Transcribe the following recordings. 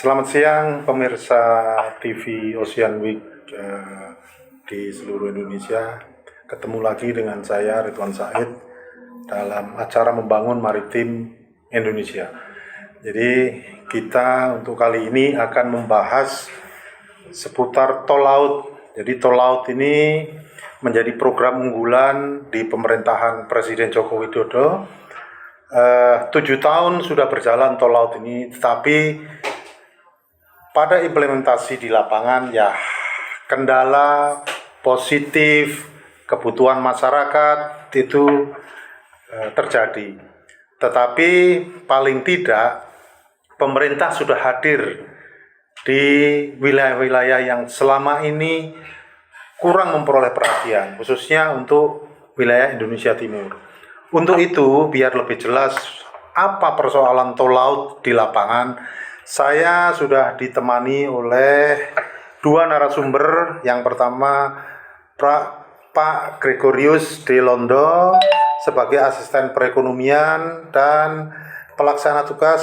Selamat siang pemirsa TV Ocean Week di seluruh Indonesia. Ketemu lagi dengan saya Ridwan Said dalam acara Membangun Maritim Indonesia. Jadi kita untuk kali ini akan membahas seputar tol laut. Jadi tol laut ini menjadi program unggulan di pemerintahan Presiden Joko Widodo. 7 tahun sudah berjalan tol laut ini, tetapi pada implementasi di lapangan ya kendala positif kebutuhan masyarakat itu terjadi. Tetapi paling tidak pemerintah sudah hadir di wilayah-wilayah yang selama ini kurang memperoleh perhatian, khususnya untuk wilayah Indonesia Timur. Untuk itu, biar lebih jelas apa persoalan tol laut di lapangan, saya sudah ditemani oleh dua narasumber. Yang pertama Pak Gregorius D. Londo sebagai asisten perekonomian dan pelaksana tugas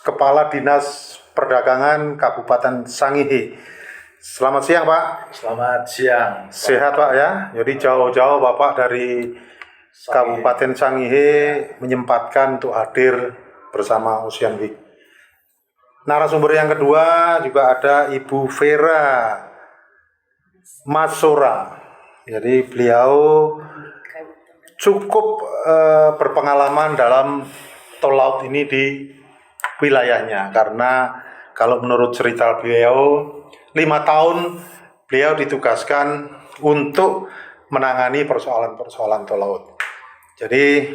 Kepala Dinas Perdagangan Kabupaten Sangihe. Selamat siang Pak. Selamat siang. Sehat Pak ya. Jadi jauh-jauh Bapak dari Kabupaten Sangihe menyempatkan untuk hadir bersama Ocean Week. Narasumber yang kedua juga ada Ibu Vera Masora. Jadi beliau cukup berpengalaman dalam tol laut ini di wilayahnya, karena kalau menurut cerita beliau 5 tahun beliau ditugaskan untuk menangani persoalan-persoalan tol laut. Jadi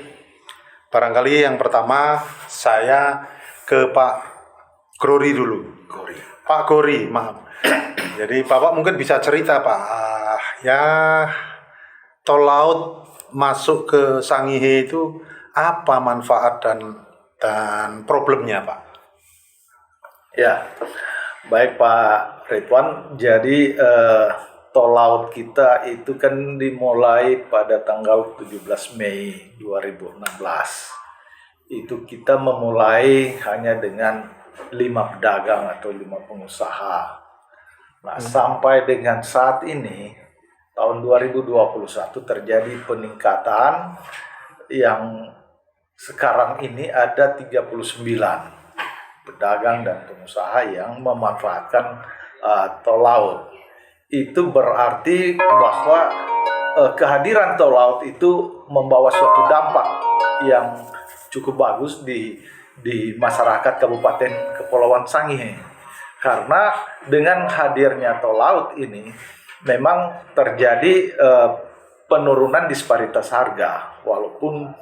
barangkali yang pertama saya ke Pak Gori dulu. Pak Gori, maaf. Jadi Bapak mungkin bisa cerita Pak, ya tol laut masuk ke Sangihe itu apa manfaat dan problemnya Pak? Ya, baik Pak Ridwan. Jadi tol laut kita itu kan dimulai pada tanggal 17 Mei 2016. Itu kita memulai hanya dengan 5 pedagang atau 5 pengusaha. Nah, sampai dengan saat ini tahun 2021 terjadi peningkatan yang sekarang ini ada 39 pedagang dan pengusaha yang memanfaatkan tol laut. Itu berarti bahwa kehadiran tol laut itu membawa suatu dampak yang cukup bagus di masyarakat Kabupaten Kepulauan Sangihe. Karena dengan hadirnya tol laut ini memang terjadi penurunan disparitas harga, walaupun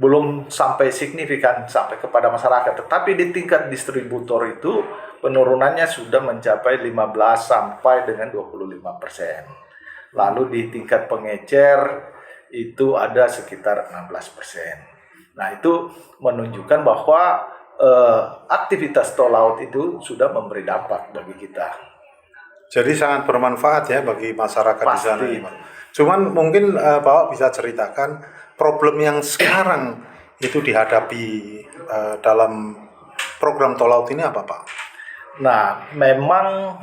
belum sampai signifikan sampai kepada masyarakat, tetapi di tingkat distributor itu penurunannya sudah mencapai 15 sampai dengan 25%. Lalu di tingkat pengecer itu ada sekitar 16%. Nah, itu menunjukkan bahwa aktivitas tol laut itu sudah memberi dampak bagi kita. Jadi sangat bermanfaat ya bagi masyarakat Pasti. di sana. Cuman mungkin Bapak bisa ceritakan problem yang sekarang itu dihadapi dalam program tol laut ini apa Pak? Nah, memang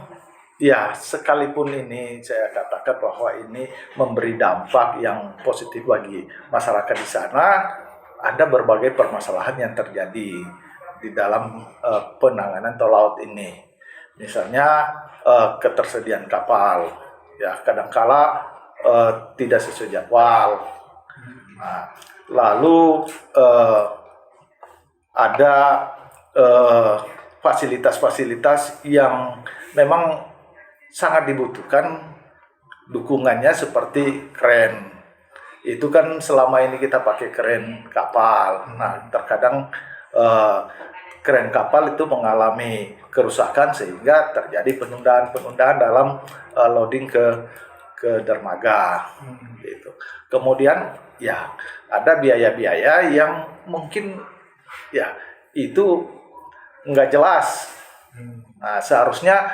ya sekalipun ini saya katakan bahwa ini memberi dampak yang positif bagi masyarakat di sana, ada berbagai permasalahan yang terjadi di dalam penanganan tol laut ini. Misalnya ketersediaan kapal, ya kadangkala tidak sesuai jadwal. Nah, lalu ada fasilitas-fasilitas yang memang sangat dibutuhkan dukungannya seperti kren. Itu kan selama ini kita pakai kren kapal. Nah, terkadang kren kapal itu mengalami kerusakan sehingga terjadi penundaan dalam loading ke dermaga. Gitu. Kemudian ya ada biaya-biaya yang mungkin ya itu nggak jelas. Nah, seharusnya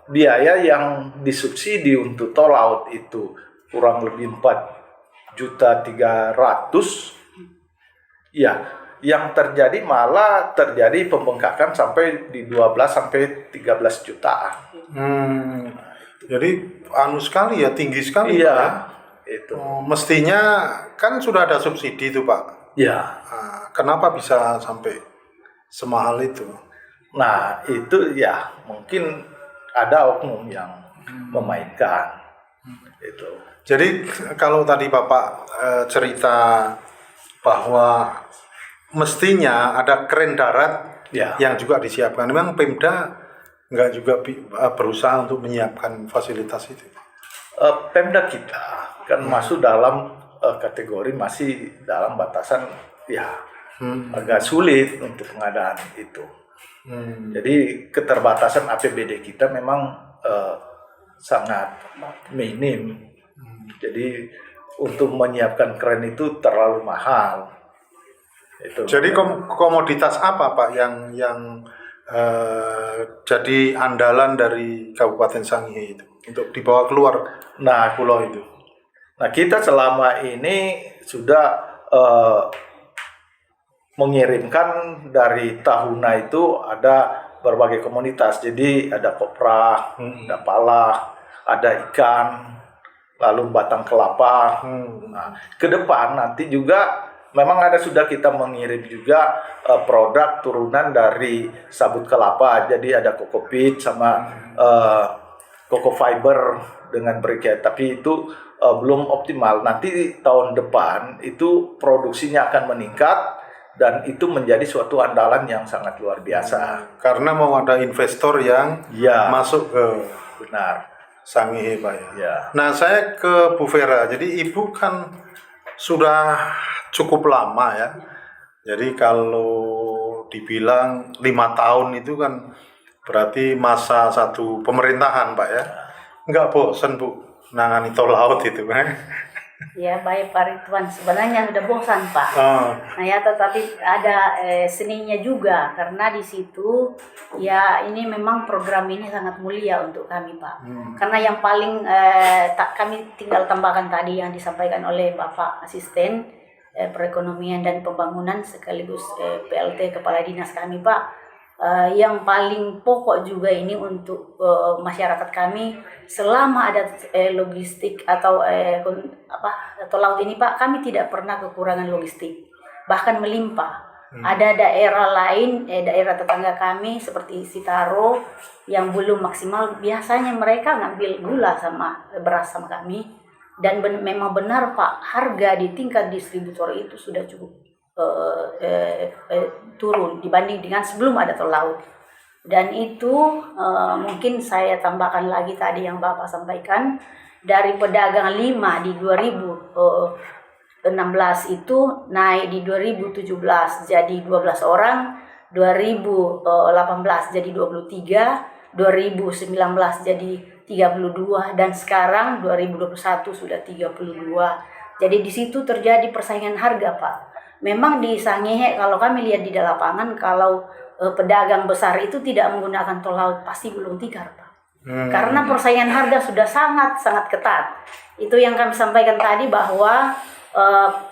biaya yang disubsidi untuk tol laut itu kurang lebih 4.300.000, ya yang terjadi malah terjadi pembengkakan sampai di 12 sampai 13 jutaan. Jadi sekali ya, tinggi sekali Iya, Pak ya. itu. Mestinya kan sudah ada subsidi itu Pak. Ya. Kenapa bisa sampai semahal itu? Nah, itu ya mungkin ada oknum yang memainkan itu. Jadi kalau tadi Bapak cerita bahwa mestinya ada kren darat Ya. yang juga disiapkan. Memang Pemda nggak juga berusaha untuk menyiapkan fasilitas itu. Pemda kita kan masuk dalam kategori masih dalam batasan ya agak sulit untuk pengadaan itu. Jadi keterbatasan APBD kita memang sangat minim. Jadi untuk menyiapkan kren itu terlalu mahal. Itu. Jadi komoditas apa Pak yang jadi andalan dari Kabupaten Sangihe itu untuk dibawa keluar pulau itu? Nah, kita selama ini sudah mengirimkan dari Tahuna itu ada berbagai komunitas. Jadi ada kopra, ada pala, ada ikan, lalu batang kelapa. Nah, ke depan nanti juga memang sudah kita mengirim juga produk turunan dari sabut kelapa. Jadi ada kokopit sama coco fiber dengan briket. Tapi itu belum optimal. Nanti tahun depan itu produksinya akan meningkat dan itu menjadi suatu andalan yang sangat luar biasa. Karena mau ada investor yang masuk ke Sangihe Pak ya. Ya. Nah saya ke Bu Vera. Jadi Ibu kan sudah cukup lama ya. Jadi kalau dibilang 5 tahun itu kan berarti masa satu pemerintahan Pak ya. Nggak bosan Bu nangani tol laut itu kan? Ya baik Pak Ridwan, sebenarnya sudah bosan Pak. Nah ya tetapi ada seninya juga karena di situ ya ini memang program ini sangat mulia untuk kami Pak. Karena yang paling kami tinggal tambahkan tadi yang disampaikan oleh Bapak Asisten Perekonomian dan Pembangunan sekaligus PLT Kepala Dinas kami Pak. Yang paling pokok juga ini untuk masyarakat kami selama ada logistik atau laut ini Pak, kami tidak pernah kekurangan logistik, bahkan melimpah. Ada daerah lain, daerah tetangga kami seperti Sitaro yang belum maksimal, biasanya mereka ngambil gula sama beras sama kami, dan memang benar Pak, harga di tingkat distributor itu sudah cukup turun dibanding dengan sebelum ada tol laut. Dan itu mungkin saya tambahkan lagi tadi yang Bapak sampaikan, dari pedagang 5 di 2016 itu naik di 2017 jadi 12 orang, 2018 jadi 23, 2019 jadi 32, dan sekarang 2021 sudah 32. Jadi di situ terjadi persaingan harga Pak. Memang di Sangihe kalau kami lihat di lapangan, kalau pedagang besar itu tidak menggunakan tol laut pasti gulung tikar Pak. Karena persaingan harga sudah sangat ketat. Itu yang kami sampaikan tadi bahwa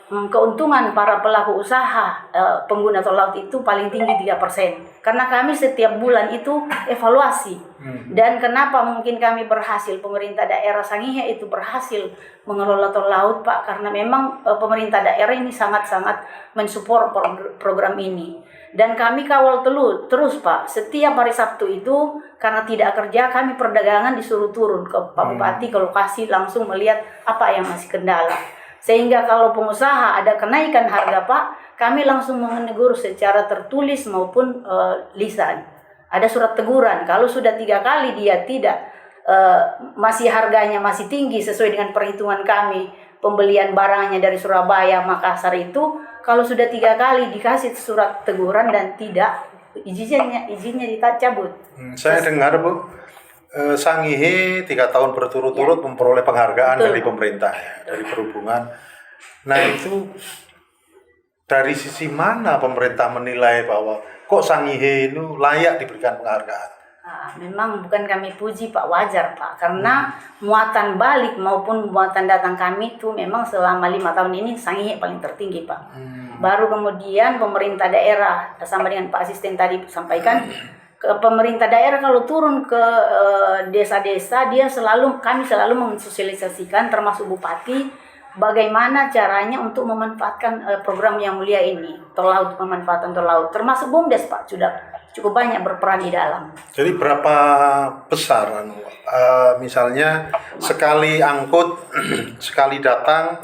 keuntungan para pelaku usaha pengguna tol laut itu paling tinggi 3%. Karena kami setiap bulan itu evaluasi. Dan kenapa mungkin kami berhasil, pemerintah daerah Sangihe itu berhasil mengelola tol laut Pak, karena memang pemerintah daerah ini sangat-sangat mensupport program ini. Dan kami kawal terus Pak, setiap hari Sabtu itu karena tidak kerja kami perdagangan disuruh turun ke Pak Bupati ke lokasi langsung melihat apa yang masih kendala. Sehingga kalau pengusaha ada kenaikan harga Pak, kami langsung menegur secara tertulis maupun lisan. Ada surat teguran. Kalau sudah 3 kali dia tidak masih harganya masih tinggi sesuai dengan perhitungan kami, pembelian barangnya dari Surabaya, Makassar itu, kalau sudah 3 kali dikasih surat teguran dan tidak, izinnya dicabut. Saya dengar Bu, Sangihe 3 tahun berturut-turut memperoleh penghargaan dari pemerintah, dari perhubungan. Nah itu dari sisi mana pemerintah menilai bahwa kok Sangihe itu layak diberikan penghargaan? Memang bukan kami puji Pak, wajar Pak, karena muatan balik maupun muatan datang kami itu memang selama 5 tahun ini Sangihe paling tertinggi Pak. Baru kemudian pemerintah daerah, sama dengan Pak Asisten tadi sampaikan, ke pemerintah daerah kalau turun ke desa-desa, kami selalu mensosialisasikan termasuk bupati bagaimana caranya untuk memanfaatkan program yang mulia ini, tol laut, pemanfaatan tol laut, termasuk BUMDes Pak sudah cukup banyak berperan di dalam. Jadi berapa besar misalnya sekali angkut sekali datang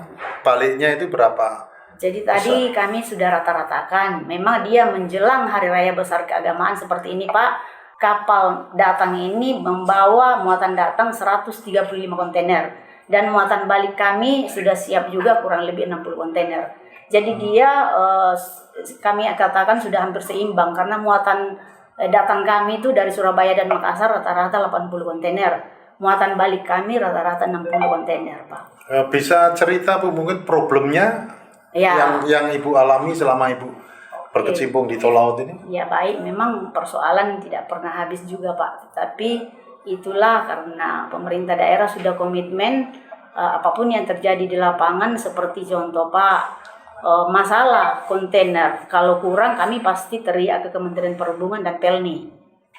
baliknya itu berapa? Jadi tadi kami sudah rata-ratakan, memang dia menjelang hari raya besar keagamaan seperti ini Pak, kapal datang ini membawa muatan datang 135 kontainer dan muatan balik kami sudah siap juga kurang lebih 60 kontainer. Jadi dia kami katakan sudah hampir seimbang karena muatan datang kami itu dari Surabaya dan Makassar rata-rata 80 kontainer. Muatan balik kami rata-rata 60 kontainer Pak. Bisa cerita Bu mungkin problemnya? Ya. Yang Ibu alami selama Ibu berkecimpung di tol laut ini? Ya baik, memang persoalan tidak pernah habis juga Pak. Tapi itulah karena pemerintah daerah sudah komitmen apapun yang terjadi di lapangan seperti contoh Pak, masalah kontainer. Kalau kurang kami pasti teriak ke Kementerian Perhubungan dan Pelni.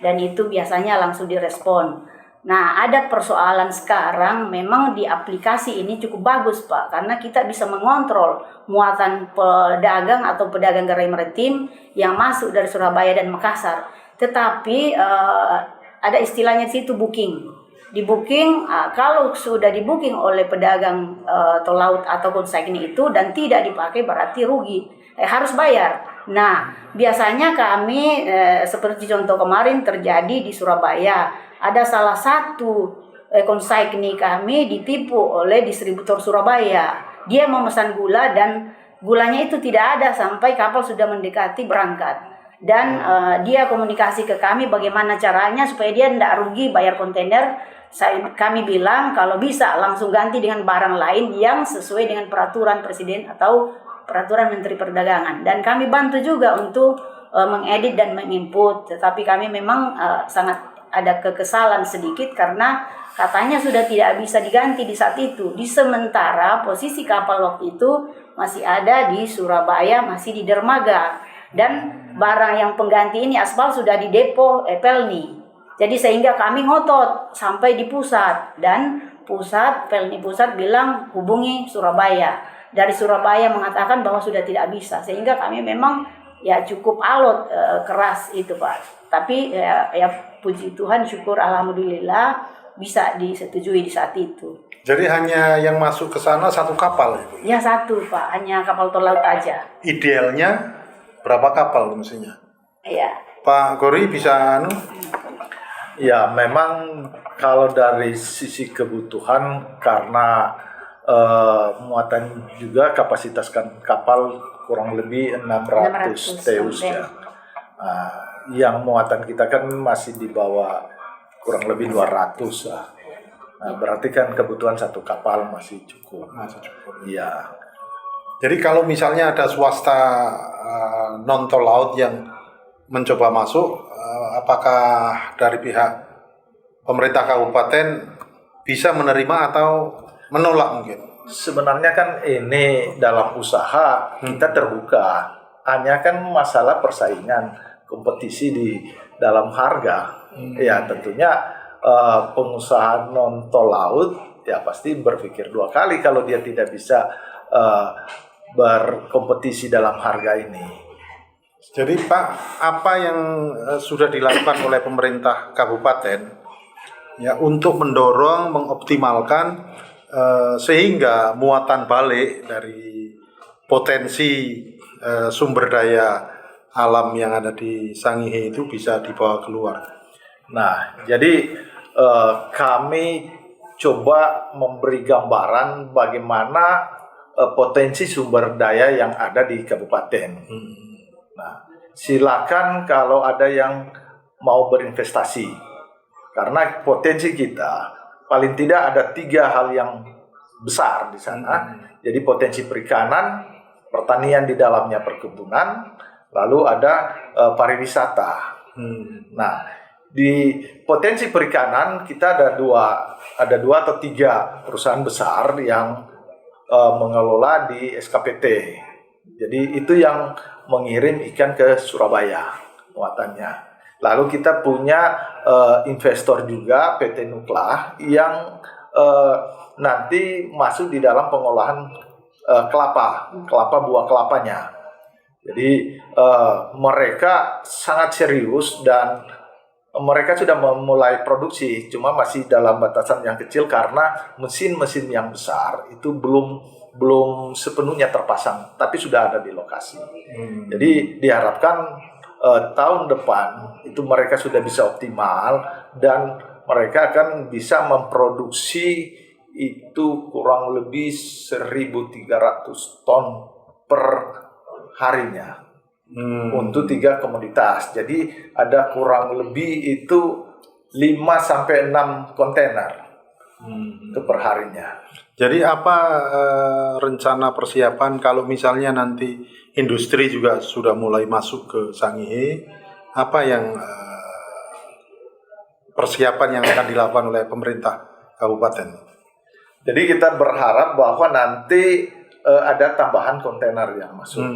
Dan itu biasanya langsung direspon. Nah, ada persoalan sekarang memang di aplikasi ini cukup bagus Pak, karena kita bisa mengontrol muatan pedagang atau pedagang gerai maritim yang masuk dari Surabaya dan Makassar. Tetapi ada istilahnya situ booking. Di booking, kalau sudah di booking oleh pedagang tol laut atau konsigni itu dan tidak dipakai berarti rugi, harus bayar. Nah, biasanya kami seperti contoh kemarin terjadi di Surabaya. Ada salah satu konsigni kami ditipu oleh distributor Surabaya. Dia memesan gula dan gulanya itu tidak ada sampai kapal sudah mendekati berangkat. Dan dia komunikasi ke kami bagaimana caranya supaya dia tidak rugi bayar kontainer. Kami bilang kalau bisa langsung ganti dengan barang lain yang sesuai dengan peraturan Presiden atau peraturan Menteri Perdagangan. Dan kami bantu juga untuk mengedit dan menginput. Tetapi kami memang sangat ada kekesalan sedikit karena katanya sudah tidak bisa diganti di saat itu. Di sementara posisi kapal waktu itu masih ada di Surabaya, masih di dermaga. Dan barang yang pengganti ini aspal sudah di depo Pelni. Jadi sehingga kami ngotot sampai di pusat. Dan Pelni pusat bilang hubungi Surabaya. Dari Surabaya mengatakan bahwa sudah tidak bisa. Sehingga kami memang ya cukup alot keras itu Pak. Tapi ya puji Tuhan, syukur alhamdulillah bisa disetujui di saat itu. Jadi hanya yang masuk ke sana satu kapal itu? Ya satu Pak, hanya kapal tol laut aja. Idealnya berapa kapal mestinya? Iya. Pak Gori bisa Ya memang kalau dari sisi kebutuhan karena muatan juga kapasitas kapal kurang lebih 600 TEUs ya. Yang muatan kita kan masih di bawah kurang lebih 200 lah. Nah, berarti kan kebutuhan satu kapal masih cukup. Iya. Jadi kalau misalnya ada swasta non tol laut yang mencoba masuk, apakah dari pihak pemerintah kabupaten bisa menerima atau menolak mungkin? Sebenarnya kan ini dalam usaha kita terbuka. Hanya kan masalah persaingan, kompetisi di dalam harga. Ya tentunya pengusaha non tol laut ya pasti berpikir dua kali kalau dia tidak bisa berkompetisi dalam harga ini. Jadi Pak, apa yang sudah dilakukan oleh pemerintah kabupaten ya untuk mendorong mengoptimalkan sehingga muatan balik dari potensi sumber daya alam yang ada di Sangihe itu bisa dibawa keluar? Nah, jadi kami coba memberi gambaran bagaimana potensi sumber daya yang ada di kabupaten. Nah, silakan kalau ada yang mau berinvestasi, karena potensi kita paling tidak ada 3 hal yang besar di sana. Jadi potensi perikanan, pertanian di dalamnya perkebunan, lalu ada pariwisata. Nah, di potensi perikanan kita ada dua atau 3 perusahaan besar yang mengelola di SKPT. Jadi itu yang mengirim ikan ke Surabaya muatannya. Lalu kita punya investor juga PT Nuklah yang nanti masuk di dalam pengolahan kelapa buah kelapanya. Jadi mereka sangat serius dan mereka sudah memulai produksi, cuma masih dalam batasan yang kecil karena mesin-mesin yang besar itu belum sepenuhnya terpasang, tapi sudah ada di lokasi. Jadi diharapkan tahun depan itu mereka sudah bisa optimal dan mereka akan bisa memproduksi itu kurang lebih 1.300 ton per harinya. Untuk 3 komoditas. Jadi ada kurang lebih itu 5-6 kontainer itu per harinya. Jadi apa rencana persiapan kalau misalnya nanti industri juga sudah mulai masuk ke Sangihe, apa yang persiapan yang akan dilakukan oleh pemerintah kabupaten? Jadi kita berharap bahwa nanti ada tambahan kontainer yang masuk.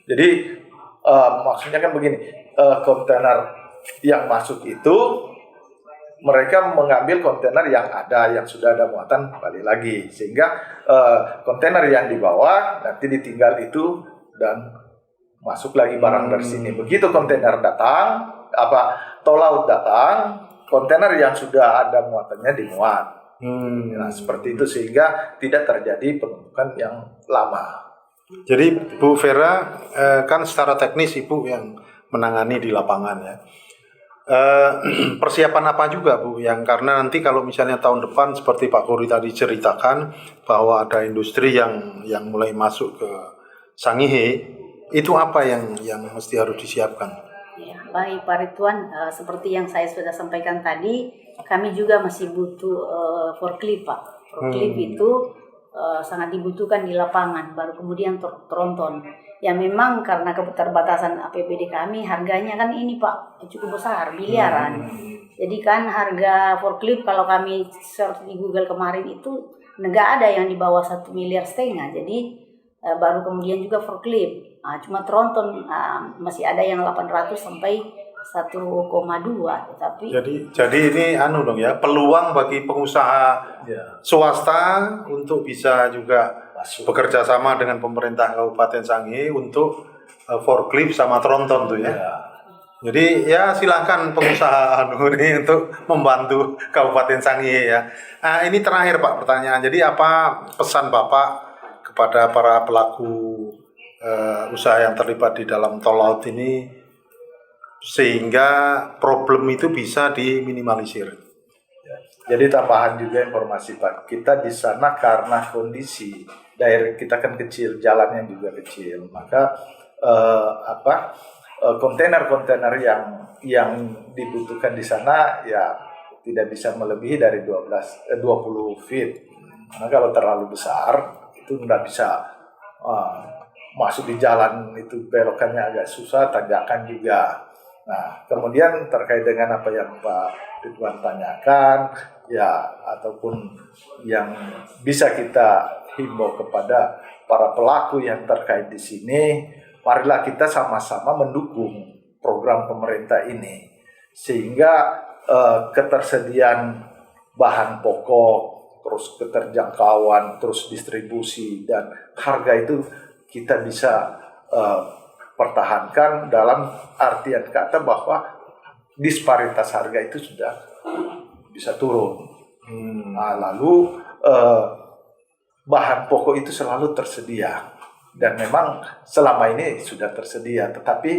Jadi maksudnya kan begini, kontainer yang masuk itu mereka mengambil kontainer yang ada, yang sudah ada muatan balik lagi, sehingga kontainer yang dibawa nanti ditinggal itu dan masuk lagi barang dari sini. Begitu kontainer datang, tol laut datang, kontainer yang sudah ada muatannya dimuat. Nah, seperti itu sehingga tidak terjadi penumpukan yang lama. Jadi Bu Vera, kan secara teknis Ibu yang menangani di lapangan ya. Persiapan apa juga Bu, yang karena nanti kalau misalnya tahun depan seperti Pak Kori tadi ceritakan bahwa ada industri yang mulai masuk ke Sangihe, itu apa yang mesti harus disiapkan? Ya, baik Pak Ridwan, seperti yang saya sudah sampaikan tadi, kami juga masih butuh forklift Pak. Forklift itu sangat dibutuhkan di lapangan, baru kemudian tronton. Ya memang karena keterbatasan APBD kami, harganya kan ini Pak cukup besar, miliaran. Jadi kan harga forklift kalau kami search di Google kemarin itu nggak ada yang di bawah 1,5 miliar. Jadi baru kemudian juga forklift. Cuma tronton masih ada yang 800 sampai 1,2, tapi jadi ini dong ya, peluang bagi pengusaha swasta untuk bisa juga bekerja sama dengan pemerintah Kabupaten Sangihe untuk forklift sama tronton tuh ya. Jadi ya silakan pengusaha ini untuk membantu Kabupaten Sangihe ya. Ini terakhir Pak pertanyaan. Jadi apa pesan Bapak kepada para pelaku usaha yang terlibat di dalam tol laut ini sehingga problem itu bisa diminimalisir? Jadi tambahan juga informasi Pak, kita di sana karena kondisi daerah kita kan kecil, jalannya juga kecil, maka kontainer-kontainer yang dibutuhkan di sana ya tidak bisa melebihi dari 20 feet. Karena kalau terlalu besar itu nggak bisa masuk di jalan, itu belokannya agak susah, tanjakan juga. Nah, kemudian terkait dengan apa yang Pak Ridwan tanyakan, ya ataupun yang bisa kita himbau kepada para pelaku yang terkait di sini, marilah kita sama-sama mendukung program pemerintah ini sehingga ketersediaan bahan pokok, terus keterjangkauan, terus distribusi dan harga itu kita bisa pertahankan dalam artian kata bahwa disparitas harga itu sudah bisa turun. Nah, lalu bahan pokok itu selalu tersedia dan memang selama ini sudah tersedia. Tetapi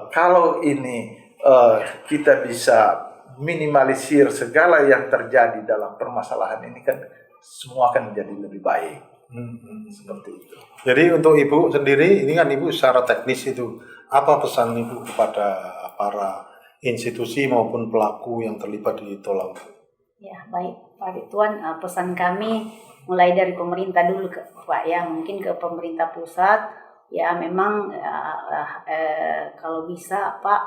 kalau ini kita bisa minimalisir segala yang terjadi dalam permasalahan ini, kan semua akan menjadi lebih baik. Seperti itu. Jadi untuk Ibu sendiri, ini kan Ibu secara teknis itu, apa pesan Ibu kepada para institusi maupun pelaku yang terlibat di tol laut? Ya baik Pak Ridwan, pesan kami mulai dari pemerintah dulu Pak ya, mungkin ke pemerintah pusat ya memang kalau bisa Pak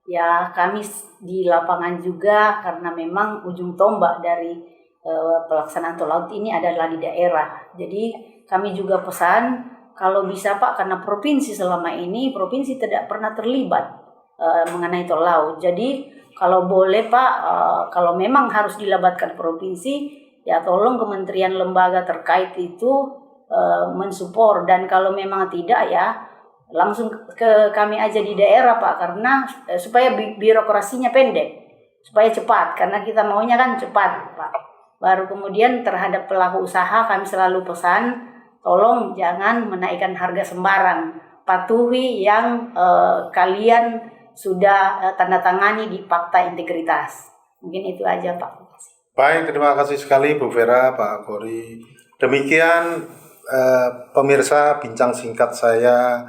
ya kami di lapangan juga, karena memang ujung tombak dari pelaksanaan tol laut ini adalah di daerah. Jadi kami juga pesan kalau bisa Pak, karena provinsi selama ini provinsi tidak pernah terlibat mengenai tol laut. Jadi kalau boleh Pak, kalau memang harus dilabatkan provinsi, ya tolong kementerian lembaga terkait itu mensupport, dan kalau memang tidak ya langsung ke kami aja di daerah Pak, karena supaya birokrasinya pendek, supaya cepat, karena kita maunya kan cepat Pak. Baru kemudian terhadap pelaku usaha kami selalu pesan, tolong jangan menaikkan harga sembarang, patuhi yang kalian sudah tanda tangani di fakta integritas. Mungkin itu aja Pak. Baik, terima kasih sekali Bu Vera, Pak Kori. Demikian pemirsa bincang singkat saya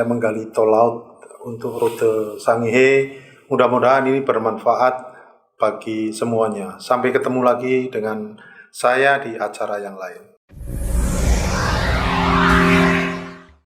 menggali tol laut untuk rute Sangihe. Mudah-mudahan ini bermanfaat bagi semuanya. Sampai ketemu lagi dengan saya di acara yang lain.